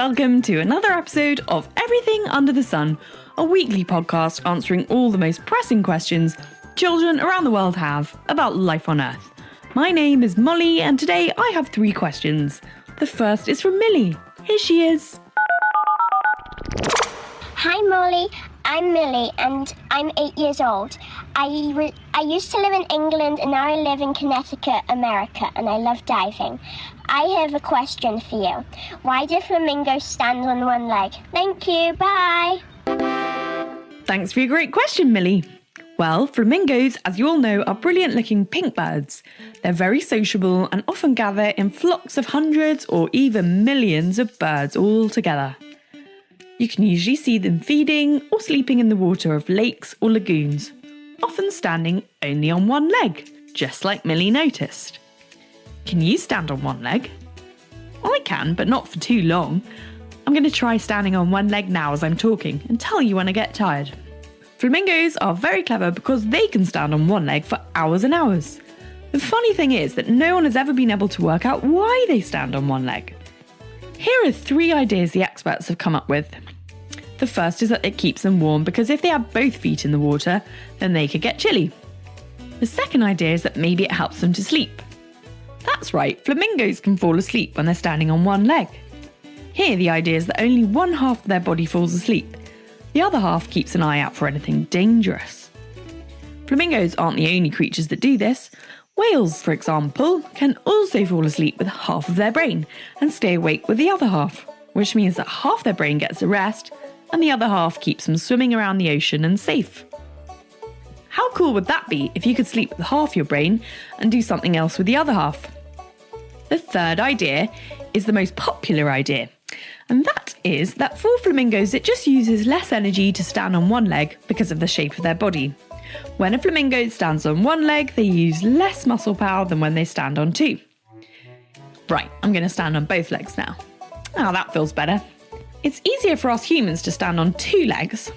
welcome to another episode of Everything Under the Sun, a weekly podcast answering all the most pressing questions children around the world have about life on Earth. My name is Molly, and today I have 3 questions. The first is from Millie. Here she is. Hi Molly, I'm Millie and I'm 8 years old. I used to live in England and now I live in Connecticut, America, and I love diving. I have a question for you. Why do flamingos stand on one leg? Thank you, bye! Thanks for your great question, Millie. Well, flamingos, as you all know, are brilliant looking pink birds. They're very sociable and often gather in flocks of hundreds or even millions of birds all together. You can usually see them feeding or sleeping in the water of lakes or lagoons, often standing only on one leg, just like Millie noticed. Can you stand on one leg? Well, I can, but not for too long. I'm going to try standing on one leg now as I'm talking and tell you when I get tired. Flamingos are very clever because they can stand on one leg for hours and hours. The funny thing is that no one has ever been able to work out why they stand on one leg. Here are 3 ideas the experts have come up with. The first is that it keeps them warm because if they have both feet in the water, then they could get chilly. The second idea is that maybe it helps them to sleep. That's right, flamingos can fall asleep when they're standing on one leg. Here the idea is that only one half of their body falls asleep. The other half keeps an eye out for anything dangerous. Flamingos aren't the only creatures that do this. Whales, for example, can also fall asleep with half of their brain and stay awake with the other half, which means that half their brain gets a rest and the other half keeps them swimming around the ocean and safe. How cool would that be if you could sleep with half your brain and do something else with the other half? The third idea is the most popular idea, and that is that for flamingos it just uses less energy to stand on one leg because of the shape of their body. When a flamingo stands on one leg, they use less muscle power than when they stand on 2. Right, I'm going to stand on both legs now. Oh, that feels better. It's easier for us humans to stand on 2 legs,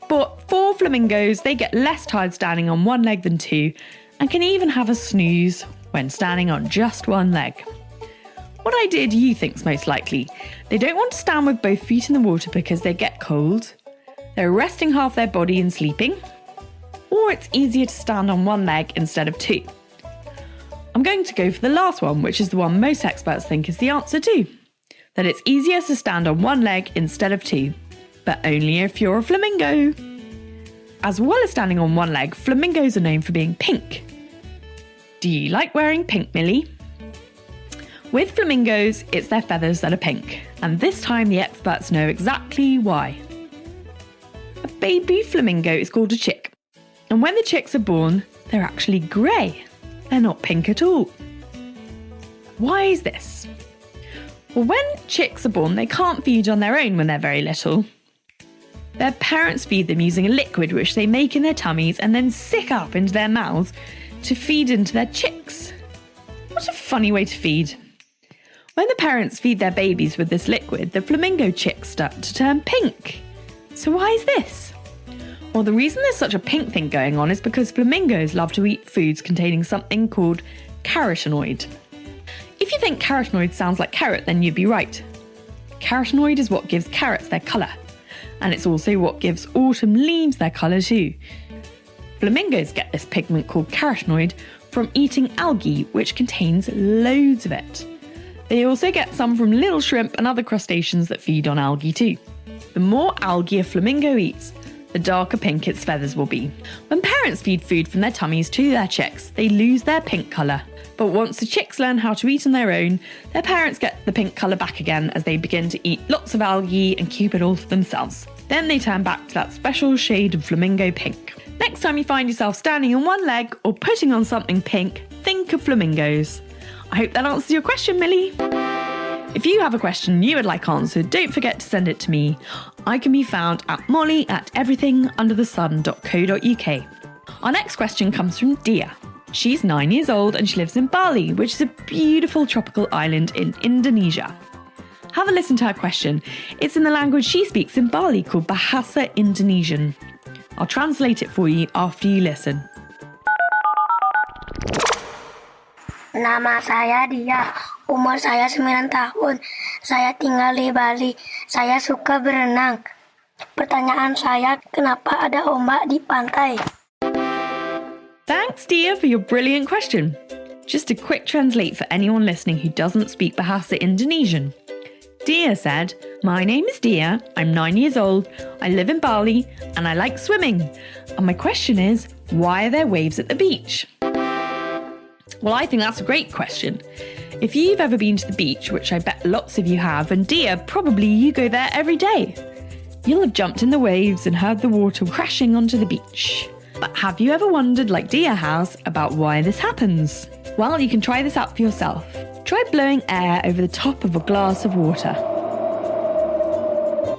but for flamingos, they get less tired standing on one leg than 2 and can even have a snooze when standing on just one leg. What idea do you think's most likely? They don't want to stand with both feet in the water because they get cold, they're resting half their body and sleeping, or it's easier to stand on one leg instead of 2. I'm going to go for the last one, which is the one most experts think is the answer too. That it's easier to stand on one leg instead of 2, but only if you're a flamingo. As well as standing on one leg, flamingos are known for being pink. Do you like wearing pink, Millie? With flamingos, it's their feathers that are pink, and this time the experts know exactly why. A baby flamingo is called a chick, and when the chicks are born, they're actually grey. They're not pink at all. Why is this? Well, when chicks are born, they can't feed on their own when they're very little. Their parents feed them using a liquid which they make in their tummies and then sick up into their mouths to feed into their chicks. What a funny way to feed. When the parents feed their babies with this liquid, the flamingo chicks start to turn pink. So why is this? Well, the reason there's such a pink thing going on is because flamingos love to eat foods containing something called carotenoid. If you think carotenoid sounds like carrot, then you'd be right. Carotenoid is what gives carrots their colour, and it's also what gives autumn leaves their colour too. Flamingos get this pigment called carotenoid from eating algae, which contains loads of it. They also get some from little shrimp and other crustaceans that feed on algae too. The more algae a flamingo eats, the darker pink its feathers will be. When parents feed food from their tummies to their chicks, they lose their pink colour. But once the chicks learn how to eat on their own, their parents get the pink colour back again as they begin to eat lots of algae and keep it all to themselves. Then they turn back to that special shade of flamingo pink. Next time you find yourself standing on one leg or putting on something pink, think of flamingos. I hope that answers your question, Millie. If you have a question you would like answered, don't forget to send it to me. I can be found at molly@everythingunderthesun.co.uk. Our next question comes from Diah. She's 9 years old and she lives in Bali, which is a beautiful tropical island in Indonesia. Have a listen to her question. It's in the language she speaks in Bali called Bahasa Indonesian. I'll translate it for you after you listen. Nama saya Diah, umur saya 9 tahun. Saya tinggal di Bali. Saya suka berenang. Pertanyaan saya, kenapa ada ombak di pantai? Thanks, Diah, for your brilliant question. Just a quick translate for anyone listening who doesn't speak Bahasa Indonesian. Diah said, "My name is Diah, I'm 9 years old, I live in Bali, and I like swimming. And my question is, why are there waves at the beach?" Well, I think that's a great question. If you've ever been to the beach, which I bet lots of you have, and Diah, probably you go there every day, you'll have jumped in the waves and heard the water crashing onto the beach. But have you ever wondered, like Diah has, about why this happens? Well, you can try this out for yourself. Try blowing air over the top of a glass of water.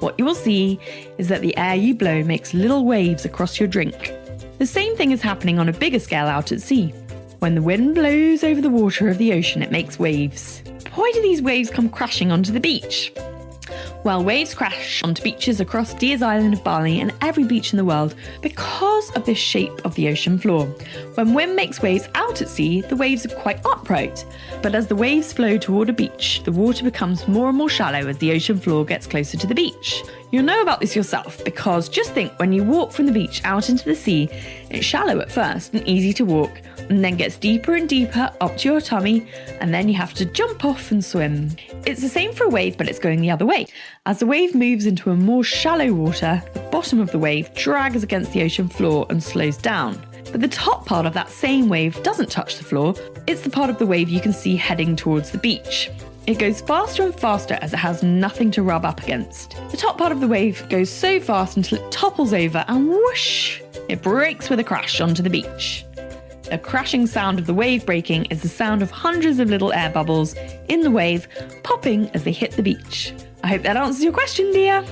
What you will see is that the air you blow makes little waves across your drink. The same thing is happening on a bigger scale out at sea. When the wind blows over the water of the ocean, it makes waves. Why do these waves come crashing onto the beach? Well, waves crash onto beaches across Diah's island of Bali and every beach in the world because of the shape of the ocean floor. When wind makes waves out at sea, the waves are quite upright. But as the waves flow toward a beach, the water becomes more and more shallow as the ocean floor gets closer to the beach. You'll know about this yourself because just think when you walk from the beach out into the sea, it's shallow at first and easy to walk, and then gets deeper and deeper up to your tummy, and then you have to jump off and swim. It's the same for a wave, but it's going the other way. As the wave moves into a more shallow water, the bottom of the wave drags against the ocean floor and slows down. But the top part of that same wave doesn't touch the floor. It's the part of the wave you can see heading towards the beach. It goes faster and faster as it has nothing to rub up against. The top part of the wave goes so fast until it topples over and whoosh! It breaks with a crash onto the beach. The crashing sound of the wave breaking is the sound of hundreds of little air bubbles in the wave popping as they hit the beach. I hope that answers your question, Diah.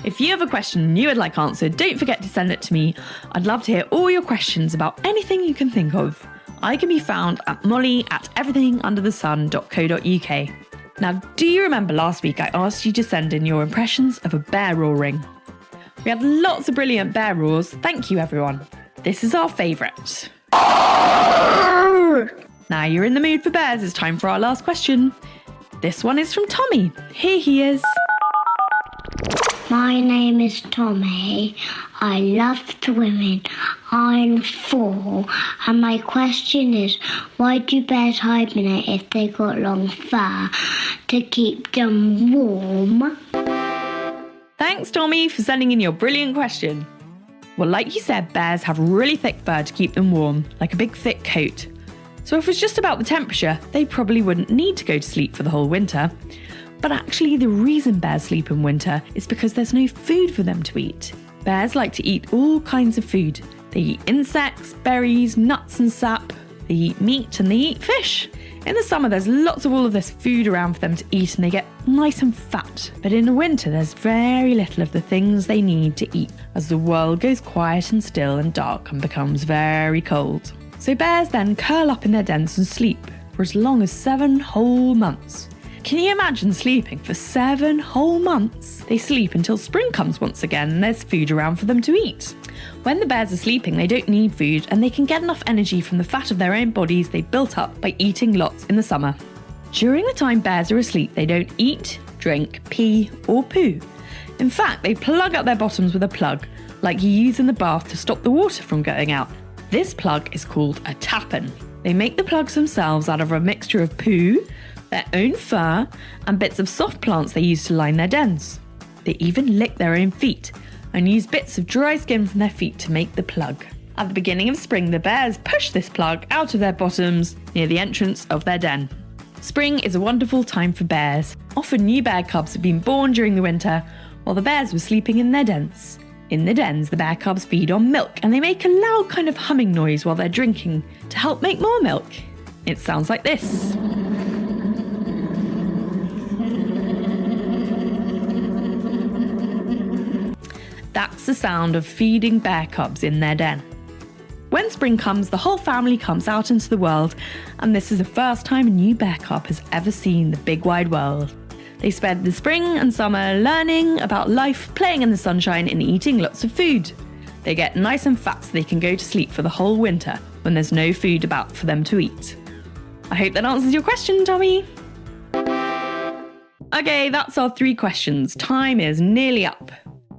If you have a question you would like answered, don't forget to send it to me. I'd love to hear all your questions about anything you can think of. I can be found at molly@everythingunderthesun.co.uk. Now, do you remember last week I asked you to send in your impressions of a bear roaring? We had lots of brilliant bear roars. Thank you, everyone. This is our favourite. Now you're in the mood for bears, it's time for our last question. This one is from Tommi. Here he is. My name is Tommi. I love swimming. I'm 4. And my question is, why do bears hibernate if they got long fur to keep them warm? Thanks, Tommi, for sending in your brilliant question. Well, like you said, bears have really thick fur to keep them warm, like a big thick coat. So if it was just about the temperature, they probably wouldn't need to go to sleep for the whole winter. But actually, the reason bears sleep in winter is because there's no food for them to eat. Bears like to eat all kinds of food. They eat insects, berries, nuts and sap. They eat meat and they eat fish. In the summer, there's lots of all of this food around for them to eat and they get nice and fat. But in the winter, there's very little of the things they need to eat as the world goes quiet and still and dark and becomes very cold. So bears then curl up in their dens and sleep for as long as 7 whole months. Can you imagine sleeping for 7 whole months? They sleep until spring comes once again and there's food around for them to eat. When the bears are sleeping, they don't need food and they can get enough energy from the fat of their own bodies they built up by eating lots in the summer. During the time bears are asleep, they don't eat, drink, pee or poo. In fact, they plug up their bottoms with a plug, like you use in the bath to stop the water from going out. This plug is called a tappen. They make the plugs themselves out of a mixture of poo, their own fur, and bits of soft plants they use to line their dens. They even lick their own feet and use bits of dry skin from their feet to make the plug. At the beginning of spring, the bears push this plug out of their bottoms near the entrance of their den. Spring is a wonderful time for bears. Often new bear cubs have been born during the winter while the bears were sleeping in their dens. In the dens, the bear cubs feed on milk and they make a loud kind of humming noise while they're drinking to help make more milk. It sounds like this. That's the sound of feeding bear cubs in their den. When spring comes, the whole family comes out into the world, and this is the first time a new bear cub has ever seen the big wide world. They spend the spring and summer learning about life, playing in the sunshine and eating lots of food. They get nice and fat so they can go to sleep for the whole winter when there's no food about for them to eat. I hope that answers your question, Tommi. Okay, that's our 3 questions. Time is nearly up.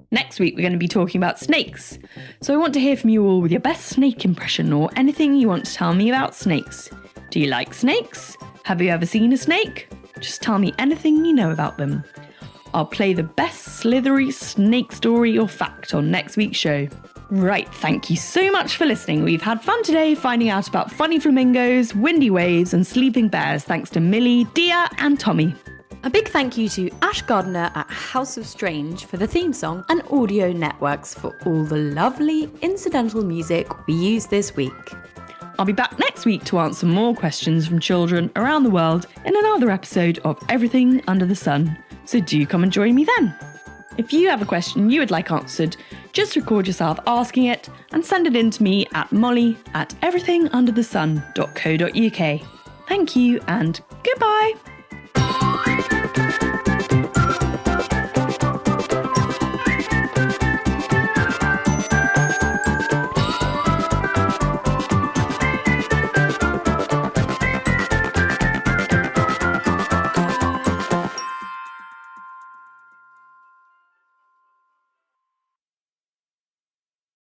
Next week, we're going to be talking about snakes. So I want to hear from you all with your best snake impression or anything you want to tell me about snakes. Do you like snakes? Have you ever seen a snake? Just tell me anything you know about them. I'll play the best slithery snake story or fact on next week's show. Right, thank you so much for listening. We've had fun today finding out about funny flamingos, windy waves and sleeping bears thanks to Millie, Diah and Tommi. A big thank you to Ash Gardner at House of Strange for the theme song and Audio Networks for all the lovely incidental music we used this week. I'll be back next week to answer more questions from children around the world in another episode of Everything Under the Sun. So do come and join me then. If you have a question you would like answered, just record yourself asking it and send it in to me at molly@everythingunderthesun.co.uk. Thank you and goodbye.